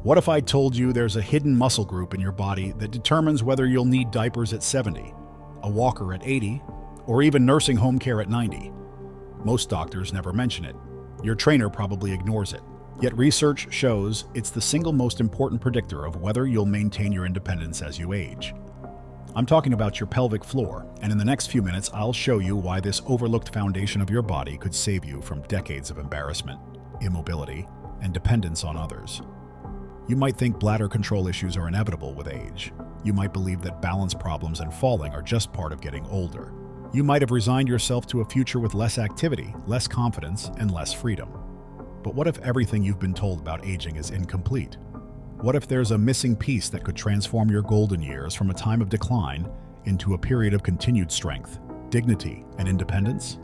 What if I told you there's a hidden muscle group in your body that determines whether you'll need diapers at 70, a walker at 80, or even nursing home care at 90? Most doctors never mention it. Your trainer probably ignores it. Yet research shows it's the single most important predictor of whether you'll maintain your independence as you age. I'm talking about your pelvic floor, and in the next few minutes I'll show you why this overlooked foundation of your body could save you from decades of embarrassment, immobility, and dependence on others. You might think bladder control issues are inevitable with age. You might believe that balance problems and falling are just part of getting older. You might have resigned yourself to a future with less activity, less confidence, and less freedom. But what if everything you've been told about aging is incomplete? What if there's a missing piece that could transform your golden years from a time of decline into a period of continued strength, dignity, and independence?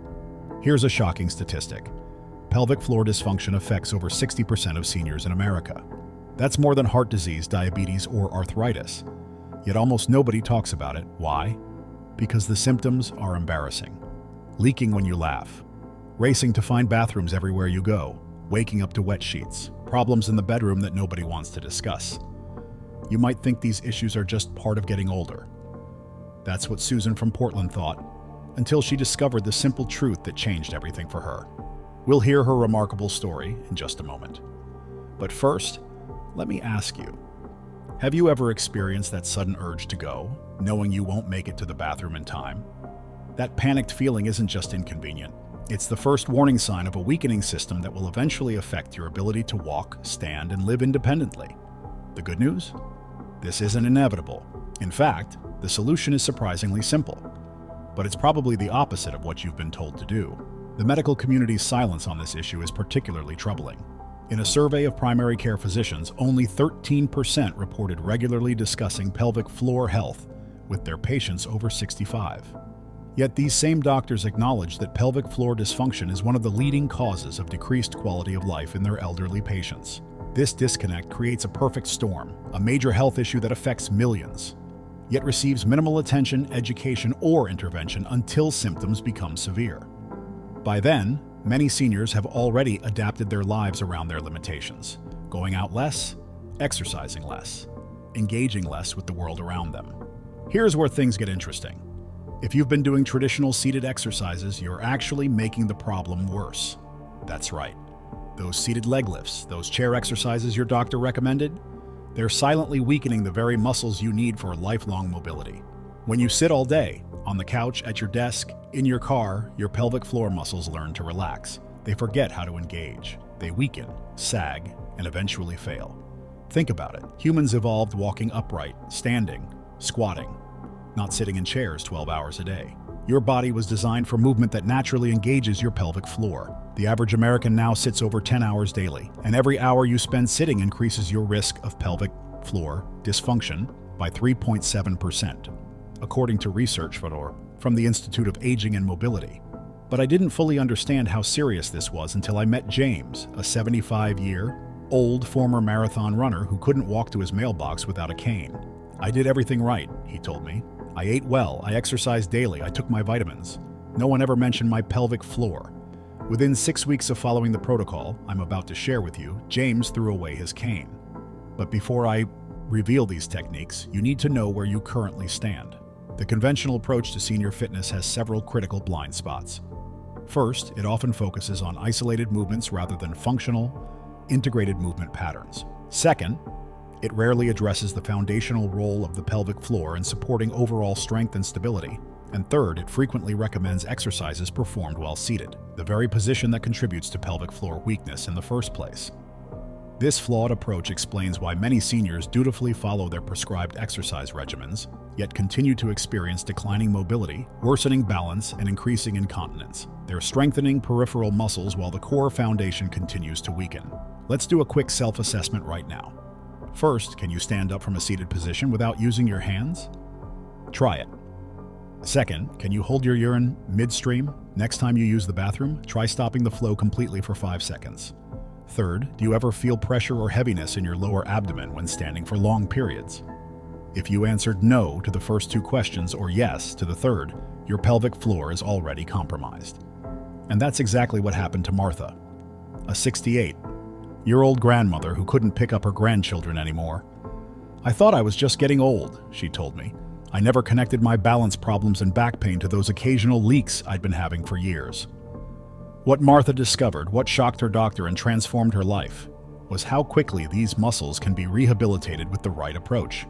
Here's a shocking statistic. Pelvic floor dysfunction affects over 60% of seniors in America. That's more than heart disease, diabetes, or arthritis. Yet almost nobody talks about it. Why? Because the symptoms are embarrassing. Leaking when you laugh, racing to find bathrooms everywhere you go, waking up to wet sheets, problems in the bedroom that nobody wants to discuss. You might think these issues are just part of getting older. That's what Susan from Portland thought, until she discovered the simple truth that changed everything for her. We'll hear her remarkable story in just a moment. But first, let me ask you, have you ever experienced that sudden urge to go, knowing you won't make it to the bathroom in time? That panicked feeling isn't just inconvenient. It's the first warning sign of a weakening system that will eventually affect your ability to walk, stand, and live independently. The good news? This isn't inevitable. In fact, the solution is surprisingly simple. But it's probably the opposite of what you've been told to do. The medical community's silence on this issue is particularly troubling. In a survey of primary care physicians, only 13% reported regularly discussing pelvic floor health with their patients over 65. Yet these same doctors acknowledge that pelvic floor dysfunction is one of the leading causes of decreased quality of life in their elderly patients. This disconnect creates a perfect storm, a major health issue that affects millions, yet receives minimal attention, education, or intervention until symptoms become severe. By then, many seniors have already adapted their lives around their limitations, going out less, exercising less, engaging less with the world around them. Here's where things get interesting. If you've been doing traditional seated exercises, you're actually making the problem worse. That's right. Those seated leg lifts, those chair exercises your doctor recommended, they're silently weakening the very muscles you need for lifelong mobility. When you sit all day, on the couch, at your desk, in your car, your pelvic floor muscles learn to relax. They forget how to engage. They weaken, sag, and eventually fail. Think about it. Humans evolved walking upright, standing, squatting, not sitting in chairs 12 hours a day. Your body was designed for movement that naturally engages your pelvic floor. The average American now sits over 10 hours daily, and every hour you spend sitting increases your risk of pelvic floor dysfunction by 3.7%. According to research from the Institute of Aging and Mobility. But I didn't fully understand how serious this was until I met James, a 75-year-old former marathon runner who couldn't walk to his mailbox without a cane. I did everything right, he told me. I ate well, I exercised daily, I took my vitamins. No one ever mentioned my pelvic floor. Within 6 weeks of following the protocol I'm about to share with you, James threw away his cane. But before I reveal these techniques, you need to know where you currently stand. The conventional approach to senior fitness has several critical blind spots. First, it often focuses on isolated movements rather than functional, integrated movement patterns. Second, it rarely addresses the foundational role of the pelvic floor in supporting overall strength and stability. And third, it frequently recommends exercises performed while seated, the very position that contributes to pelvic floor weakness in the first place. This flawed approach explains why many seniors dutifully follow their prescribed exercise regimens, yet continue to experience declining mobility, worsening balance, and increasing incontinence. They're strengthening peripheral muscles while the core foundation continues to weaken. Let's do a quick self-assessment right now. First, can you stand up from a seated position without using your hands? Try it. Second, can you hold your urine midstream? Next time you use the bathroom, try stopping the flow completely for 5 seconds. Third, do you ever feel pressure or heaviness in your lower abdomen when standing for long periods? If you answered no to the first 2 questions or yes to the third, your pelvic floor is already compromised. And that's exactly what happened to Martha, a 68 Your old grandmother who couldn't pick up her grandchildren anymore. I thought I was just getting old, she told me. I never connected my balance problems and back pain to those occasional leaks I'd been having for years. What Martha discovered, what shocked her doctor and transformed her life, was how quickly these muscles can be rehabilitated with the right approach.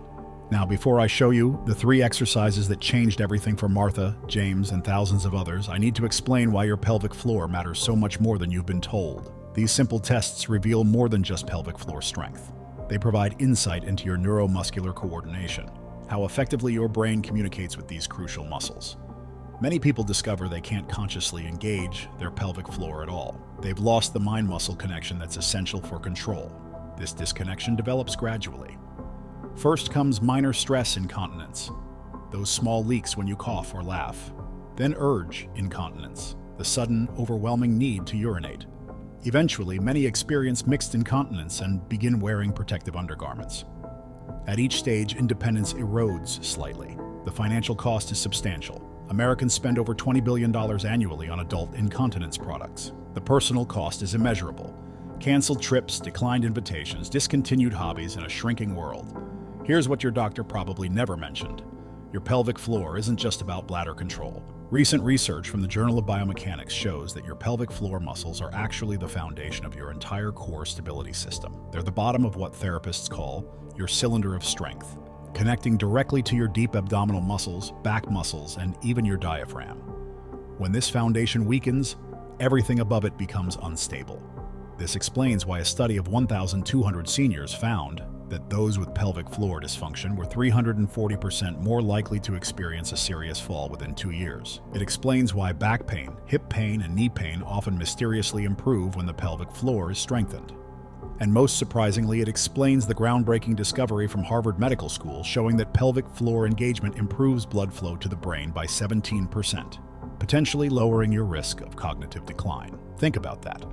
Now, before I show you the 3 exercises that changed everything for Martha, James, and thousands of others, I need to explain why your pelvic floor matters so much more than you've been told. These simple tests reveal more than just pelvic floor strength. They provide insight into your neuromuscular coordination, how effectively your brain communicates with these crucial muscles. Many people discover they can't consciously engage their pelvic floor at all. They've lost the mind-muscle connection that's essential for control. This disconnection develops gradually. First comes minor stress incontinence, those small leaks when you cough or laugh. Then urge incontinence, the sudden, overwhelming need to urinate. Eventually, many experience mixed incontinence and begin wearing protective undergarments. At each stage, independence erodes slightly. The financial cost is substantial. Americans spend over $20 billion annually on adult incontinence products. The personal cost is immeasurable. Canceled trips, declined invitations, discontinued hobbies, and a shrinking world. Here's what your doctor probably never mentioned. Your pelvic floor isn't just about bladder control. Recent research from the Journal of Biomechanics shows that your pelvic floor muscles are actually the foundation of your entire core stability system. They're the bottom of what therapists call your cylinder of strength, connecting directly to your deep abdominal muscles, back muscles, and even your diaphragm. When this foundation weakens, everything above it becomes unstable. This explains why a study of 1,200 seniors found that those with pelvic floor dysfunction were 340% more likely to experience a serious fall within 2 years. It explains why back pain, hip pain, and knee pain often mysteriously improve when the pelvic floor is strengthened. And most surprisingly, it explains the groundbreaking discovery from Harvard Medical School showing that pelvic floor engagement improves blood flow to the brain by 17%, potentially lowering your risk of cognitive decline. Think about that.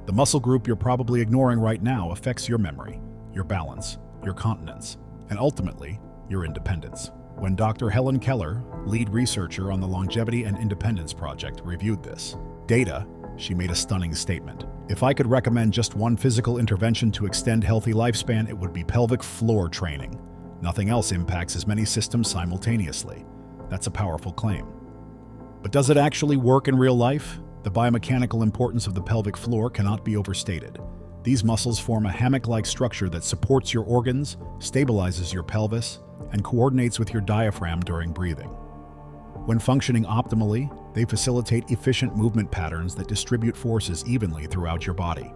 The muscle group you're probably ignoring right now affects your memory, your balance, your continence, and ultimately, your independence. When Dr. Helen Keller, lead researcher on the Longevity and Independence Project, reviewed this data, she made a stunning statement. If I could recommend just one physical intervention to extend healthy lifespan, it would be pelvic floor training. Nothing else impacts as many systems simultaneously. That's a powerful claim. But does it actually work in real life? The biomechanical importance of the pelvic floor cannot be overstated. These muscles form a hammock-like structure that supports your organs, stabilizes your pelvis, and coordinates with your diaphragm during breathing. When functioning optimally, they facilitate efficient movement patterns that distribute forces evenly throughout your body.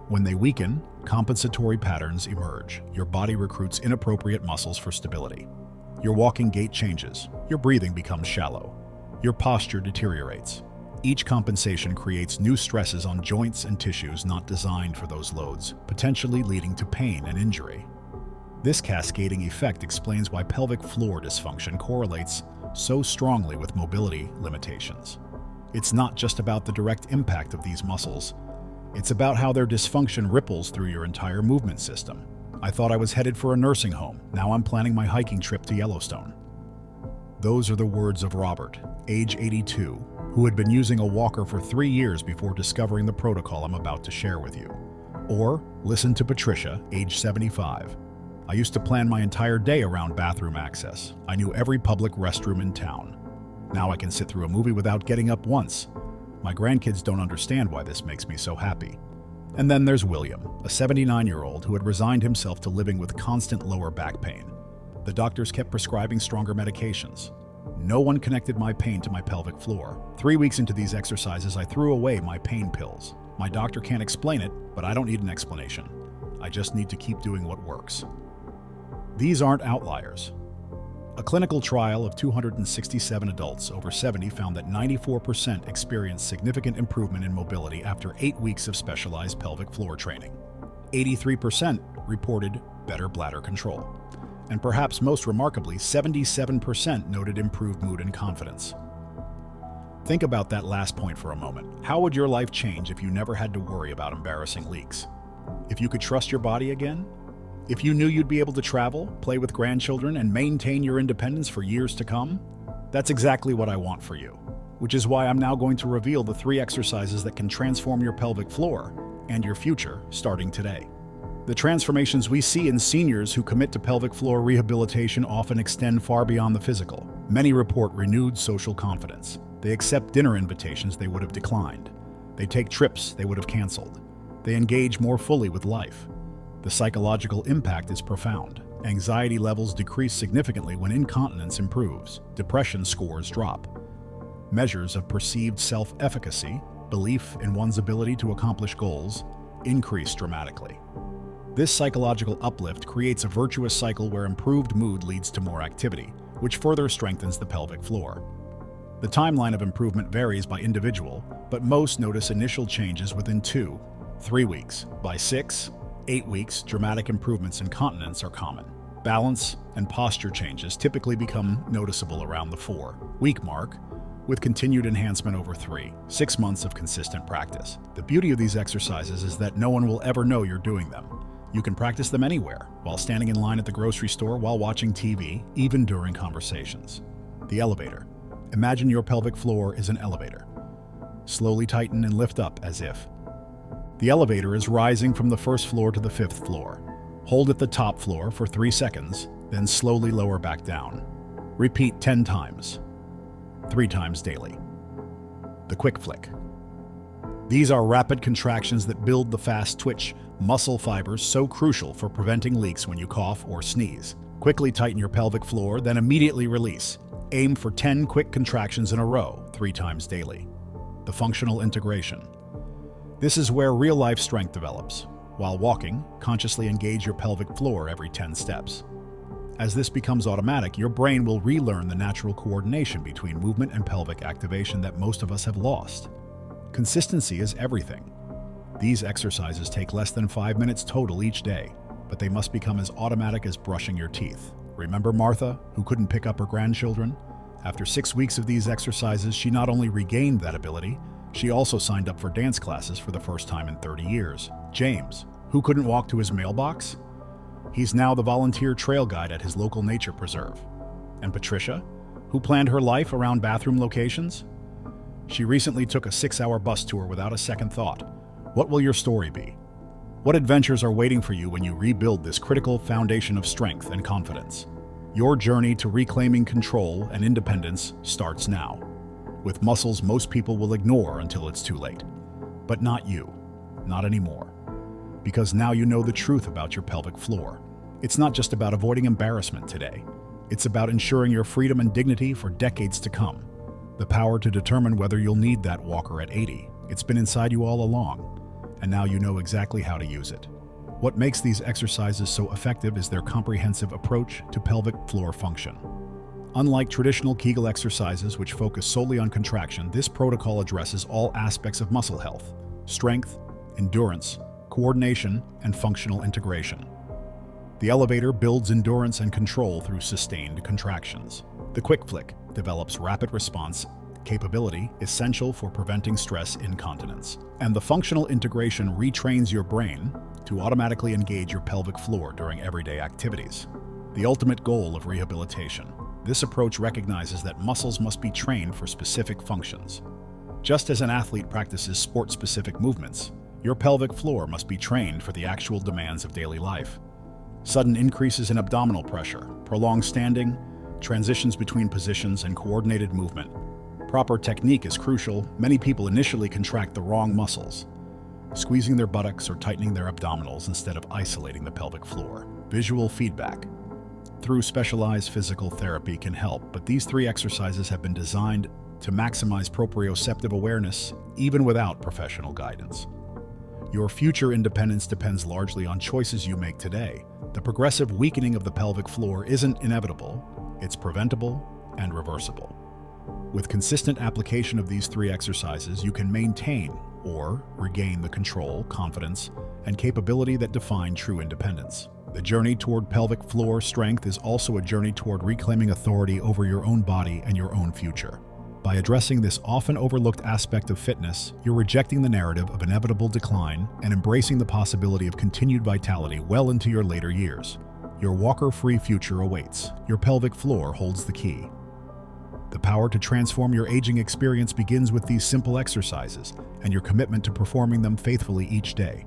When they weaken, compensatory patterns emerge. Your body recruits inappropriate muscles for stability. Your walking gait changes. Your breathing becomes shallow. Your posture deteriorates. Each compensation creates new stresses on joints and tissues not designed for those loads, potentially leading to pain and injury. This cascading effect explains why pelvic floor dysfunction correlates so strongly with mobility limitations. It's not just about the direct impact of these muscles. It's about how their dysfunction ripples through your entire movement system. I thought I was headed for a nursing home. Now I'm planning my hiking trip to Yellowstone. Those are the words of Robert, age 82, who had been using a walker for 3 years before discovering the protocol I'm about to share with you. Or listen to Patricia, age 75. I used to plan my entire day around bathroom access. I knew every public restroom in town. Now I can sit through a movie without getting up once. My grandkids don't understand why this makes me so happy. And then there's William, a 79-year-old who had resigned himself to living with constant lower back pain. The doctors kept prescribing stronger medications. No one connected my pain to my pelvic floor. 3 weeks into these exercises, I threw away my pain pills. My doctor can't explain it, but I don't need an explanation. I just need to keep doing what works. These aren't outliers. A clinical trial of 267 adults over 70 found that 94% experienced significant improvement in mobility after 8 weeks of specialized pelvic floor training. 83% reported better bladder control. And perhaps most remarkably, 77% noted improved mood and confidence. Think about that last point for a moment. How would your life change if you never had to worry about embarrassing leaks? If you could trust your body again? If you knew you'd be able to travel, play with grandchildren, and maintain your independence for years to come? That's exactly what I want for you, which is why I'm now going to reveal the 3 exercises that can transform your pelvic floor and your future starting today. The transformations we see in seniors who commit to pelvic floor rehabilitation often extend far beyond the physical. Many report renewed social confidence. They accept dinner invitations they would have declined. They take trips they would have canceled. They engage more fully with life. The psychological impact is profound. Anxiety levels decrease significantly when incontinence improves. Depression scores drop. Measures of perceived self-efficacy, belief in one's ability to accomplish goals, increase dramatically. This psychological uplift creates a virtuous cycle where improved mood leads to more activity, which further strengthens the pelvic floor. The timeline of improvement varies by individual, but most notice initial changes within 2-3 weeks. By 6-8 weeks, dramatic improvements in continence are common. Balance and posture changes typically become noticeable around the 4-week mark, with continued enhancement over 3-6 months of consistent practice. The beauty of these exercises is that no one will ever know you're doing them. You can practice them anywhere, while standing in line at the grocery store, while watching TV, even during conversations. The elevator. Imagine your pelvic floor is an elevator. Slowly tighten and lift up as if the elevator is rising from the first floor to the 5th floor. Hold at the top floor for 3 seconds, then slowly lower back down. Repeat 10 times, 3 times daily. The quick flick. These are rapid contractions that build the fast twitch muscle fibers so crucial for preventing leaks when you cough or sneeze. Quickly tighten your pelvic floor, then immediately release. Aim for 10 quick contractions in a row, 3 times daily. The functional integration. This is where real-life strength develops. While walking, consciously engage your pelvic floor every 10 steps. As this becomes automatic, your brain will relearn the natural coordination between movement and pelvic activation that most of us have lost. Consistency is everything. These exercises take less than 5 minutes total each day, but they must become as automatic as brushing your teeth. Remember Martha, who couldn't pick up her grandchildren? After 6 weeks of these exercises, she not only regained that ability, she also signed up for dance classes for the first time in 30 years. James, who couldn't walk to his mailbox? He's now the volunteer trail guide at his local nature preserve. And Patricia, who planned her life around bathroom locations? She recently took a 6-hour bus tour without a second thought. What will your story be? What adventures are waiting for you when you rebuild this critical foundation of strength and confidence? Your journey to reclaiming control and independence starts now, with muscles most people will ignore until it's too late. But not you. Not anymore. Because now you know the truth about your pelvic floor. It's not just about avoiding embarrassment today. It's about ensuring your freedom and dignity for decades to come. The power to determine whether you'll need that walker at 80. It's been inside you all along, and now you know exactly how to use it. What makes these exercises so effective is their comprehensive approach to pelvic floor function. Unlike traditional Kegel exercises, which focus solely on contraction, this protocol addresses all aspects of muscle health: strength, endurance, coordination, and functional integration. The elevator builds endurance and control through sustained contractions. The quick flick develops rapid response capability essential for preventing stress incontinence. And the functional integration retrains your brain to automatically engage your pelvic floor during everyday activities. The ultimate goal of rehabilitation. This approach recognizes that muscles must be trained for specific functions. Just as an athlete practices sport-specific movements, your pelvic floor must be trained for the actual demands of daily life. Sudden increases in abdominal pressure, prolonged standing, transitions between positions, and coordinated movement. Proper technique is crucial. Many people initially contract the wrong muscles, squeezing their buttocks or tightening their abdominals instead of isolating the pelvic floor. Visual feedback through specialized physical therapy can help, but these 3 exercises have been designed to maximize proprioceptive awareness even without professional guidance. Your future independence depends largely on choices you make today. The progressive weakening of the pelvic floor isn't inevitable, it's preventable and reversible. With consistent application of these 3 exercises, you can maintain or regain the control, confidence, and capability that define true independence. The journey toward pelvic floor strength is also a journey toward reclaiming authority over your own body and your own future. By addressing this often overlooked aspect of fitness, you're rejecting the narrative of inevitable decline and embracing the possibility of continued vitality well into your later years. Your walker-free future awaits. Your pelvic floor holds the key. The power to transform your aging experience begins with these simple exercises and your commitment to performing them faithfully each day.